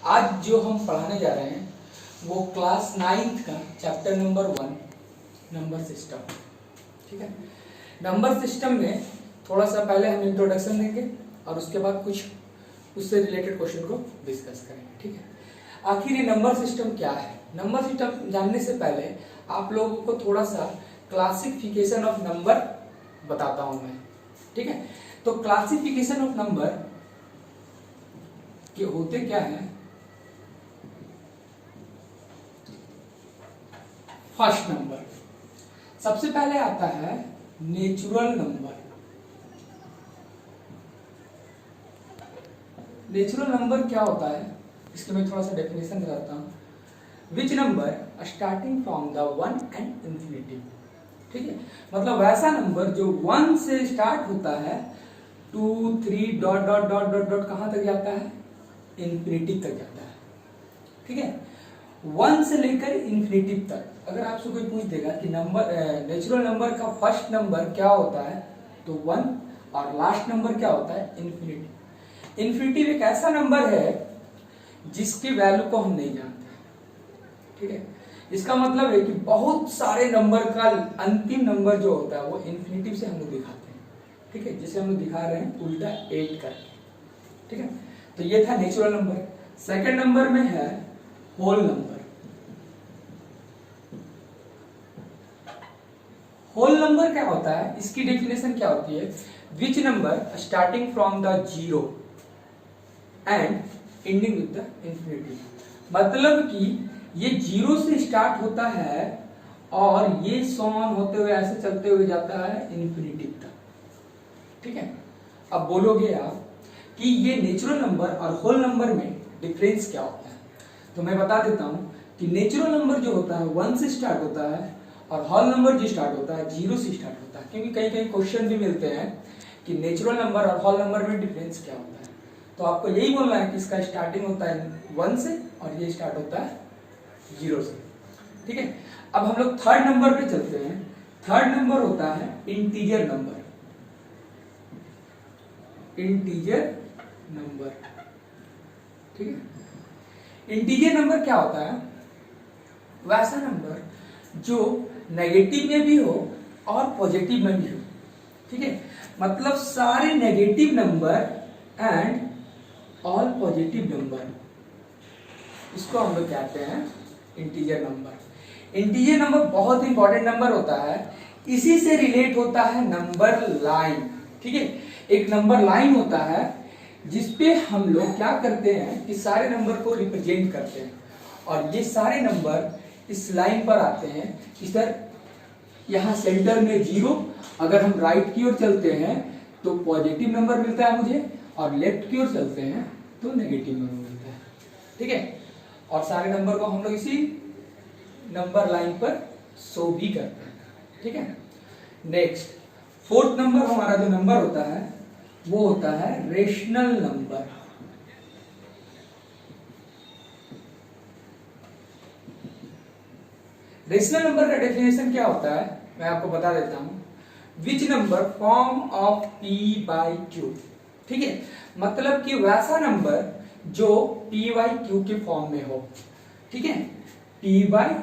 आज जो हम पढ़ाने जा रहे हैं वो क्लास 9th का चैप्टर नंबर 1 नंबर सिस्टम। ठीक है, नंबर सिस्टम में थोड़ा सा पहले हम इंट्रोडक्शन देंगे और उसके बाद कुछ उससे रिलेटेड क्वेश्चन को डिस्कस करेंगे। ठीक है, आखिर ये नंबर सिस्टम क्या है? नंबर सिस्टम जानने से पहले आप लोगों को थोड़ा सा क्लासिफिकेशन ऑफ नंबर बताता हूं मैं। ठीक है, तो क्लासिफिकेशन ऑफ नंबर के होते क्या है? फर्स्ट नंबर, सबसे पहले आता है नेचुरल नंबर। नेचुरल नंबर क्या होता है, इसके मैं थोड़ा सा डेफिनेशन बताता हूं। Which number starting from the 1 and infinity. ठीक है, मतलब वैसा नंबर जो 1 से स्टार्ट होता है, 2 3 dot dot dot dot dot कहां तक जाता है? इंफिनिटी तक जाता है। ठीक है, 1 से लेकर इंफिनिटी तक। अगर आपसे कोई पूछ देगा कि नंबर नेचुरल नंबर का फर्स्ट नंबर क्या होता है, तो 1, और लास्ट नंबर क्या होता है? इंफिनिटी। इंफिनिटी एक ऐसा नंबर है जिसकी वैल्यू को हम नहीं जानते। ठीक है, इसका मतलब है कि बहुत सारे नंबर का अंतिम नंबर जो होता है वो इंफिनिटी से हम लोग दिखाते हैं। ठीक है, जिसे हम लोग दिखा रहे हैं उल्टा 8 करके। ठीक है, तो ये था नेचुरल नंबर। सेकंड नंबर में है होल नंबर। होल नंबर क्या होता है, इसकी डेफिनेशन क्या होती है? Which number starting from the 0 and ending with the infinity. मतलब कि ये 0 से स्टार्ट होता है और ये सॉन होते हुए ऐसे चलते हुए जाता है इंफिनिटी तक। ठीक है, अब बोलोगे आप कि ये नेचुरल नंबर और होल नंबर में डिफरेंस क्या होता है, तो मैं बता देता हूं कि नेचुरल नंबर जो होता है 1 से स्टार्ट होता है और होल नंबर जो स्टार्ट होता है 0 से स्टार्ट होता है। क्योंकि कई कई क्वेश्चन भी मिलते हैं कि नेचुरल नंबर और होल नंबर में डिफरेंस क्या होता है, तो आपको यही बोलना है कि इसका स्टार्टिंग होता है 1 से और ये स्टार्ट होता है 0 से। ठीक है, अब हम लोग थर्ड नंबर पे चलते हैं। थर्ड नंबर होता है इंटीजर नंबर। इंटीजर नंबर, ठीक है, इंटीजर नंबर क्या होता है? वैसा नंबर जो नेगेटिव में भी हो और पॉजिटिव में भी हो। ठीक है, मतलब सारे negative number and all positive number, इसको हम लोग कहते हैं इंटीजर नंबर। इंटीजर नंबर बहुत इंपॉर्टेंट नंबर होता है, इसी से रिलेट होता है नंबर लाइन। ठीक है, एक नंबर लाइन होता है जिसपे हम लोग क्या करते हैं कि सारे नंबर को रिप्रेजेंट करते हैं, और ये सारे नंबर इस लाइन पर आते हैं। इधर यहां सेंटर में 0, अगर हम राइट की ओर चलते हैं तो पॉजिटिव नंबर मिलता है मुझे, और लेफ्ट की ओर चलते हैं तो नेगेटिव नंबर मिलता है। ठीक है, और सारे नंबर को हम लोग इसी नंबर लाइन पर शो भी करते हैं। ठीक है, नेक्स्ट फोर्थ नंबर हमारा जो नंबर होता है वो होता है रेशनल नंबर। रेशनल नंबर का डेफिनेशन क्या होता है मैं आपको बता देता हूं। Which number form of p by q। ठीक है, मतलब कि वैसा नंबर जो p बाई q के फॉर्म में हो। ठीक है, p बाई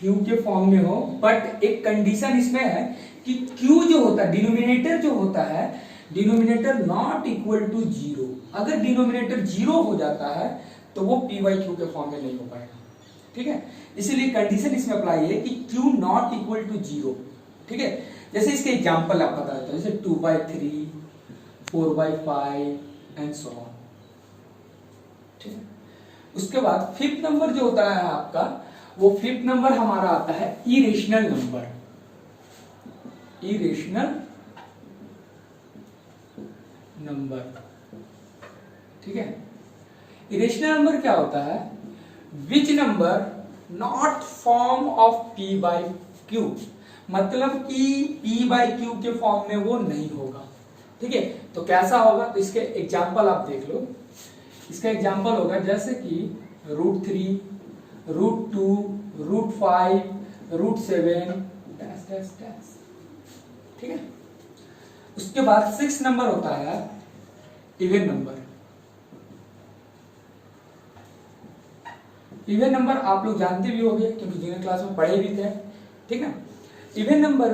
q के फॉर्म में हो, बट एक कंडीशन इसमें है कि q जो होता है, डिनोमिनेटर जो होता है, डिनोमिनेटर नॉट इक्वल टू 0। अगर डिनोमिनेटर 0 हो जाता है तो वो p बाई q के फॉर्म में नहीं हो पाएगा। ठीक है, इसीलिए कंडीशन इसमें अप्लाई है कि q नॉट इक्वल टू 0। ठीक है, जैसे इसके एग्जांपल आप बता देते हैं, जैसे 2/3, 4/5 एंड सो ऑन। ठीक है, उसके बाद फिफ्थ नंबर जो होता है आपका, वो फिफ्थ नंबर हमारा आता है इरेशनल नंबर। इरेशनल नंबर, ठीक है, इरेशनल नंबर क्या होता है? Which number not form of p by q, मतलब कि p बाई q के फॉर्म में वो नहीं होगा। ठीक है, तो कैसा होगा? तो इसके एग्जांपल आप देख लो। इसका एग्जांपल होगा जैसे कि √3, √2, √5, √7 डैश डैश डैश। ठीक है, उसके बाद 6 नंबर होता है इवन नंबर। इवन नंबर आप लोग जानते भी होंगे क्योंकि जूनियर क्लास में पढ़े भी थे, ठीक है। Even number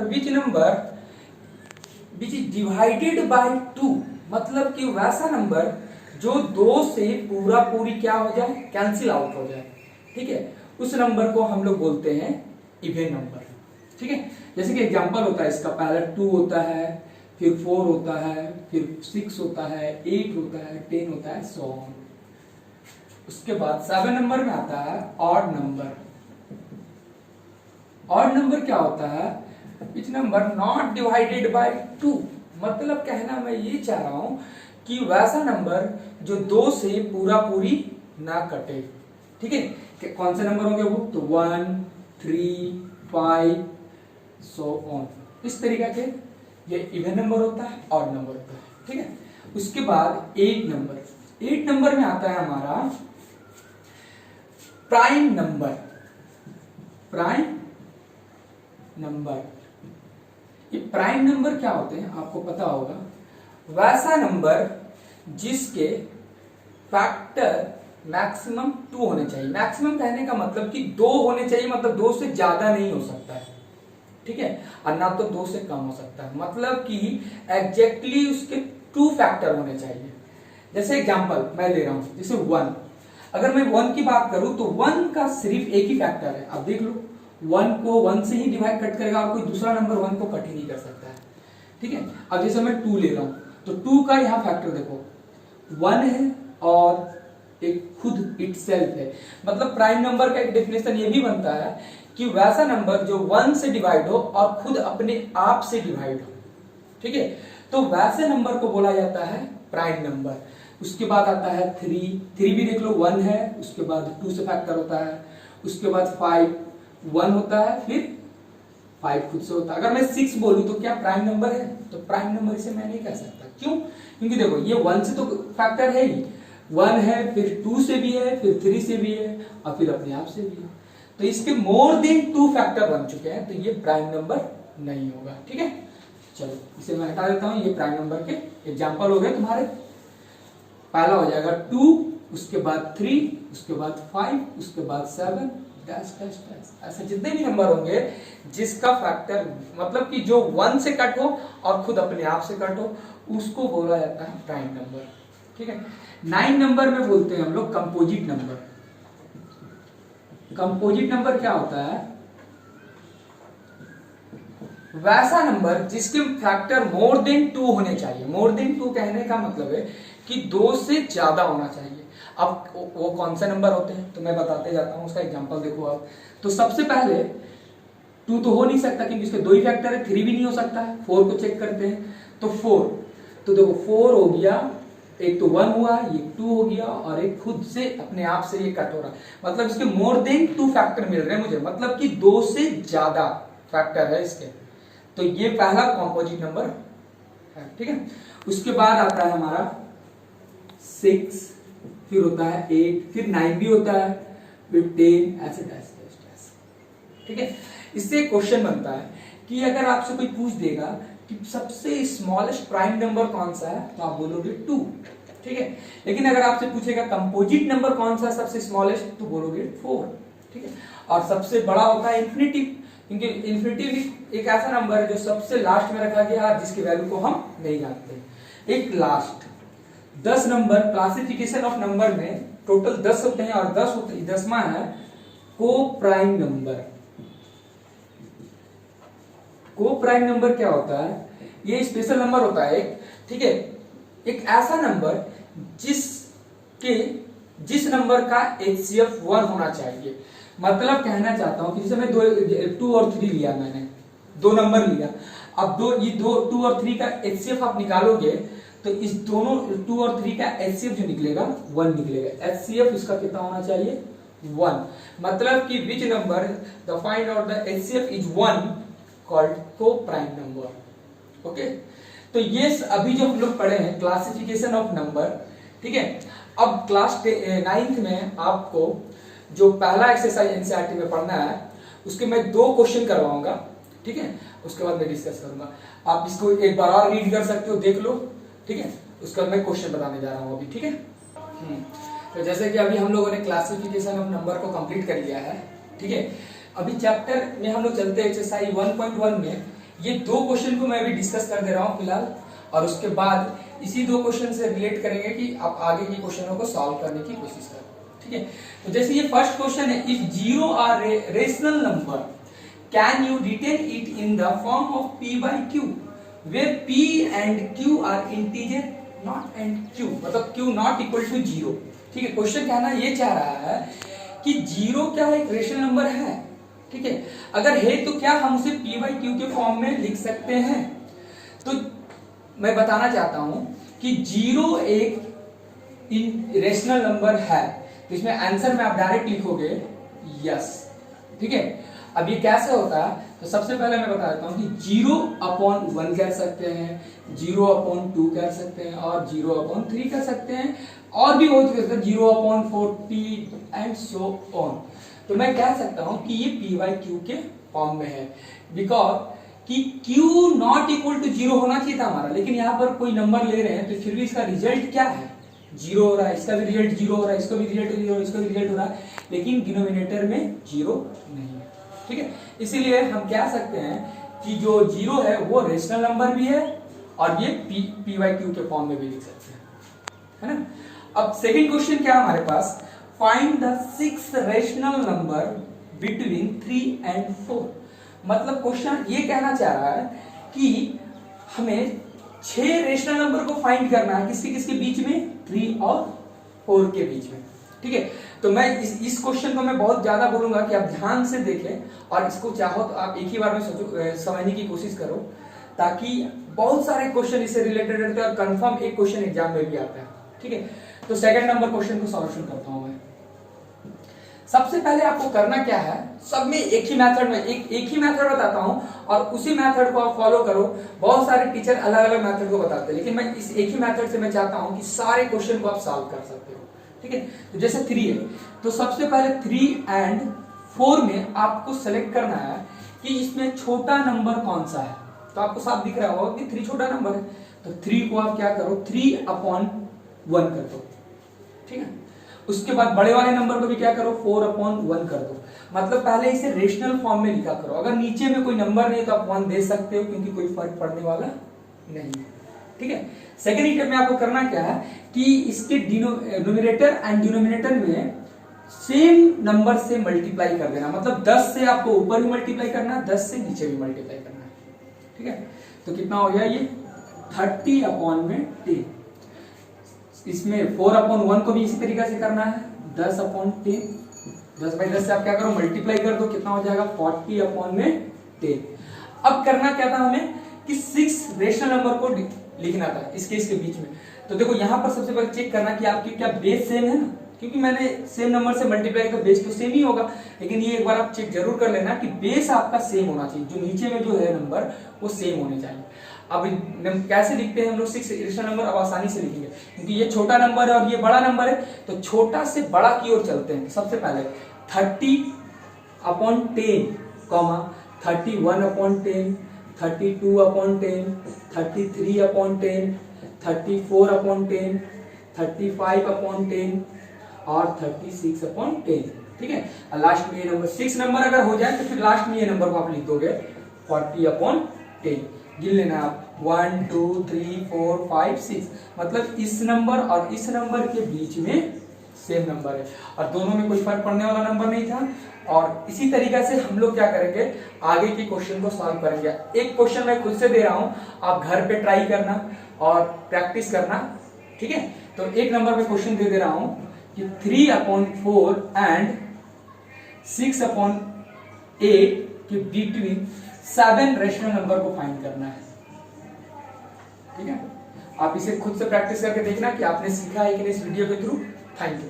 which is divided by 2, मतलब कि वैसा नंबर जो 2 से पूरा पूरी क्या हो जाए, कैंसिल आउट हो जाए, ठीक है, उस नंबर को हम लोग बोलते हैं इवन नंबर, ठीक है। जैसे कि एग्जांपल होता है इसका, पहले 2 होता है, फिर 4 होता है, फिर 6 होता है, 8 होता है, 10 होता है, सो ऑन। उसके बाद 7 नंबर में आता है ऑड नंबर। ऑड नंबर क्या होता है, which number not divided by 2, मतलब कहना मैं ये चाह रहा हूं कि वैसा नंबर जो 2 से पूरा पूरी ना कटे, ठीक है। कौन से नंबर होंगे वो, तो 1, 3, 5 सो ऑन, इस तरीके के ये इवन नंबर होता है, ऑड नंबर होता है, ठीक है। उसके बाद 8 नंबर। 8 नंबर में आता है हमारा प्राइम नंबर। प्राइम नंबर, ये प्राइम नंबर क्या होते हैं आपको पता होगा, वैसा नंबर जिसके फैक्टर मैक्सिमम 2 होने चाहिए। मैक्सिमम कहने का मतलब कि 2 होने चाहिए, मतलब 2 से ज्यादा नहीं हो सकता है, ठीक है, और ना तो 2 से कम हो सकता है, मतलब कि एग्जैक्टली उसके 2 फैक्टर होने चाहिए। जैसे एग्जांपल मैं ले रहा हूं, जैसे 1, अगर मैं 1 की बात करूं तो 1 का सिर्फ एक ही फैक्टर है, अब देख लो 1 को 1 से ही डिवाइड कट करेगा और कोई दूसरा नंबर 1 को कट ही नहीं कर सकता है, ठीक है। अब जैसे मैं 2 ले रहा हूं तो 2 का यहां फैक्टर देखो 1 है और एक खुद इटसेल्फ है, मतलब प्राइम नंबर का एक डेफिनेशन ये भी बनता है कि वैसा नंबर जो 1 से डिवाइड हो और खुद अपने आप से डिवाइड हो, ठीक है, तो वैसे नंबर को बोला जाता है प्राइम नंबर। उसके बाद आता है 3 भी देख लो 1 है, उसके बाद 2 से फैक्टर होता है, उसके बाद 5 1 होता है, फिर 5 खुद से होता है। अगर मैं 6 बोलूं तो क्या प्राइम नंबर है, तो प्राइम नंबर इसे मैं नहीं कह सकता, क्यों, क्योंकि देखो ये 1 से तो फैक्टर है ही, 1 है, फिर 2 से भी है, फिर 3 से भी है और फिर अपने आप से भी है, तो इसके मोर देन 2 फैक्टर बन चुके हैं, तो ये प्राइम नंबर नहीं होगा, ठीक है। चलो इसे मैं हटा देता हूं, ये प्राइम नंबर के एग्जांपल हो गए तुम्हारे। पहला हो जाएगा 2, उसके बाद 3, उसके बाद 5, उसके बाद 7 डैश डैश डैश, ऐसे जितने भी नंबर होंगे जिसका फैक्टर मतलब कि जो 1 से कट हो और खुद अपने आप से कट हो, उसको बोला जाता है प्राइम नंबर, ठीक है। 9 नंबर में बोलते हैं हम लोग कंपोजिट नंबर। कंपोजिट नंबर क्या होता है, वैसा नंबर जिसके फैक्टर मोर देन 2 होने चाहिए। मोर देन 2 कहने का मतलब है कि 2 से ज्यादा होना चाहिए। अब वो कौन से नंबर होते हैं तो मैं बताते जाता हूं, उसका एग्जांपल देखो आप। तो सबसे पहले 2 तो हो नहीं सकता क्योंकि इसके 2 ही फैक्टर है, 3 भी नहीं हो सकता है। 4 को चेक करते हैं तो 4, तो देखो 4 हो गया, एक तो 1 हुआ, ये 2 हो गया और एक खुद से अपने आप से ये कट हो रहा है, मतलब इसके मोर देन 2 फैक्टर मिल रहे हैं मुझे, मतलब कि 2 से ज्यादा फैक्टर है इसके, तो ये पहला कंपोजिट नंबर है, ठीक है। उसके बाद आता है हमारा 6, फिर होता है 8, फिर 9 भी होता है, फिर 10, ऐसे डैश डैश डैश, ठीक है। इससे क्वेश्चन बनता है कि अगर आपसे कोई पूछ देगा कि सबसे स्मॉलेस्ट प्राइम नंबर कौन सा है तो आप बोलोगे 2, ठीक है। लेकिन अगर आपसे पूछेगा कंपोजिट नंबर कौन सा सबसे स्मॉलेस्ट तो बोलोगे 4, ठीक है। और सबसे बड़ा होता है इन्फिनिटी, क्योंकि इन्फिनिटी एक ऐसा नंबर है जो सबसे लास्ट में रखा गया है जिसकी वैल्यू को हम नहीं जानते। एक last 10 number, classification of number में टोटल 10 होते हैं और 10 होते हैं, 10वां है को प्राइम नंबर। को प्राइम नंबर क्या होता है, ये स्पेशल नंबर होता है एक, ठीक है, एक ऐसा नंबर जिस नंबर का HCF 1 होना चाहिए। मतलब कहना चाहता हूं कि जैसे मैं 2 और 3 लिया, मैंने 2 नंबर लिया, अब 2 और 3 का HCF आप निकालोगे तो इस दोनों 2 और 3 का HCF जो निकलेगा 1 निकलेगा। HCF इसका कितना होना चाहिए 1, मतलब कि which number the find out the HCF is 1 called को प्राइम नंबर। ओके, तो ये अभी जो हम लोग पढ़े हैं क्लासिफिकेशन ऑफ नंबर, ठीक है। अब क्लास 9th में आपको जो पहला एक्सरसाइज एनसीईआरटी में पढ़ना है उसके मैं 2 क्वेश्चन करवाऊंगा, ठीक है, उसके बाद मैं डिस्कस करूंगा। आप इसको एक बार और रीड कर सकते हो, देख लो, ठीक है। उसका मैं क्वेश्चन बताने जा रहा हूं अभी, ठीक है। तो जैसे कि अभी हम लोगों ने क्लासिफिकेशन ऑफ नंबर को कंप्लीट कर लिया है, ठीक है। अभी चैप्टर में हम लोग चलते हैं एक्सरसाइज 1.1 में। ये 2 क्वेश्चन को मैं अभी डिस्कस कर दे रहा हूँ फिलहाल, और उसके बाद इसी 2 क्वेश्चन से रिलेट करेंगे कि आप आगे के क्वेश्चनों को सॉल्व करने की कोशिश करें, ठीक है। तो जैसे ये फर्स्ट क्वेश्चन है, if zero are rational number can you written it in the form of p by q where p and q are integer not and q, मतलब q नॉट इक्वल टू 0, ठीक है। Question कहना ये चाह रहा है कि 0 क्या एक रेशनल नंबर है, ठीक है। अगर है तो क्या हम उसे p by q के फॉर्म में लिख सकते हैं? तो मैं बताना चाहता हूं कि 0 एक रेशनल नंबर है, तो इसमें आंसर में आप डायरेक्ट लिखोगे यस, ठीक है। अब ये कैसे होता है, तो सबसे पहले मैं बता देता हूं कि 0/1 कह सकते हैं, 0/2 कह सकते हैं, और 0/3 कह सकते हैं, और भी बहुत कह सकते हैं 0/40 एंड सो ऑन। तो मैं कह सकता हूं कि ये p by q के फॉर्म में है, बिकॉज कि q नॉट इक्वल टू 0 होना चाहिए था हमारा, लेकिन यहाँ पर कोई नंबर ले रहे हैं तो फिर भी इसका रिजल्ट क्या है, 0 हो रहा है, इसका भी रिजल्ट 0 हो रहा है, इसका भी रिजल्ट 0 हो रहा है, इसका भी रिजल्ट हो रहा है, लेकिन डिनोमिनेटर में 0 नहीं है, ठीक है। इसीलिए हम कह सकते हैं कि जो 0 है वो रेशनल नंबर भी है, और ये p by q के फॉर्म में भी लिख सकते हैं, है ना। अब सेकंड क्वेश्चन क्या है हमारे पास, find the 6 rational number between 3 and 4। मतलब क्वेश्चन ये कहना चाह रहा है कि हमें 6 रेशनल नंबर को फाइंड करना है, किसके किसके बीच में, 3 और 4 के बीच में, ठीक है। तो मैं इस क्वेश्चन को मैं बहुत ज्यादा बोलूंगा कि आप ध्यान से देखें, और इसको चाहो तो आप एक ही बार में समझने की कोशिश करो, ताकि बहुत सारे क्वेश्चन इससे रिलेटेड रहते हैं और कंफर्म एक क्वेश्चन एग्जाम में भी आता है, ठीक है। तो सेकंड नंबर क्वेश्चन को सॉल्यूशन करता हूं मैं। सबसे पहले आपको करना क्या है, सब में एक ही मेथड में एक ही मेथड बताता हूं, और उसी मेथड को आप फॉलो करो। बहुत सारे टीचर अलग अलग मेथड को बताते हैं, लेकिन मैं इस एक ही मेथड से मैं चाहता हूं कि सारे क्वेश्चन को आप सॉल्व कर सकते हो, ठीक है। तो जैसे 3 है, तो सबसे पहले 3 and 4 में आपको सेलेक्ट करना है कि इसमें छोटा नंबर कौन सा है। तो आपको साफ दिख रहा होगा कि 3 छोटा नंबर है, तो 3 को आप क्या करो, 3/1 कर दो, ठीक है। उसके बाद बड़े वाले नंबर को भी क्या करो, 4/1 कर दो। मतलब पहले इसे रेशनल फॉर्म में लिखा करो। अगर नीचे में कोई नंबर नहीं तो आप 1 दे सकते हो, क्योंकि कोई फर्क पड़ने वाला नहीं है, ठीक है। सेकेंड स्टेप में आपको करना क्या है कि इसके न्यूमरेटर एंड डिनोमिनेटर में सेम नंबर से मल्टीप्लाई कर देना। मतलब 10 से आपको ऊपर भी मल्टीप्लाई करना है, 10 से नीचे भी मल्टीप्लाई करना है, ठीक है। तो कितना हो गया ये 30/10। इसमें 4/1 को भी इसी तरीके से करना है, 10/10। 10/10 से आप क्या करो, मल्टीप्लाई कर दो, कितना हो जाएगा 40/10। अब करना क्या था हमें कि 6 रेशनल नंबर को लिखना था इसके बीच में। तो देखो यहाँ पर सबसे पहले चेक करना कि आपके क्या बेस सेम है ना, क्योंकि मैंने सेम नंबर से मल्टीप्लाई किया, बेस तो सेम ही होगा, लेकिन ये एक बार आप चेक जरूर कर लेना कि बेस आपका सेम होना चाहिए, जो नीचे में जो है नंबर वो सेम होने चाहिए। अब कैसे लिखते हैं हम लोग 6 रेशनल नंबर, अब आसानी से लिखेंगे, क्योंकि ये छोटा नंबर है और ये बड़ा नंबर है, तो छोटा से बड़ा की ओर चलते हैं। सबसे पहले 30/10, 31/10, 32/10, 33/10, 34/10, 35/10 और 36/10, ठीक है। और लास्ट में ये नंबर 6 नंबर अगर हो जाए तो फिर लास्ट में ये नंबर को आप लिख दोगे 40/10। गिन लेना आप 1 2 3 4 5 6, मतलब इस नंबर और इस नंबर के बीच में सेम नंबर है, और दोनों में कोई फर्क पड़ने वाला नंबर नहीं था। और इसी तरीके से हम लोग क्या करेंगे, आगे के क्वेश्चन को सॉल्व करेंगे। एक क्वेश्चन मैं खुद से दे रहा हूं, आप घर पे ट्राई करना और प्रैक्टिस करना, ठीक है। तो एक नंबर पे क्वेश्चन दे रहा हूं कि 3/4 एंड 6/8 के बिटवीन 7 रेशनल नंबर को फाइंड करना है, ठीक है। आप इसे खुद से प्रैक्टिस करके देखना कि आपने सीखा है कि नहीं इस वीडियो के थ्रू। Thank you.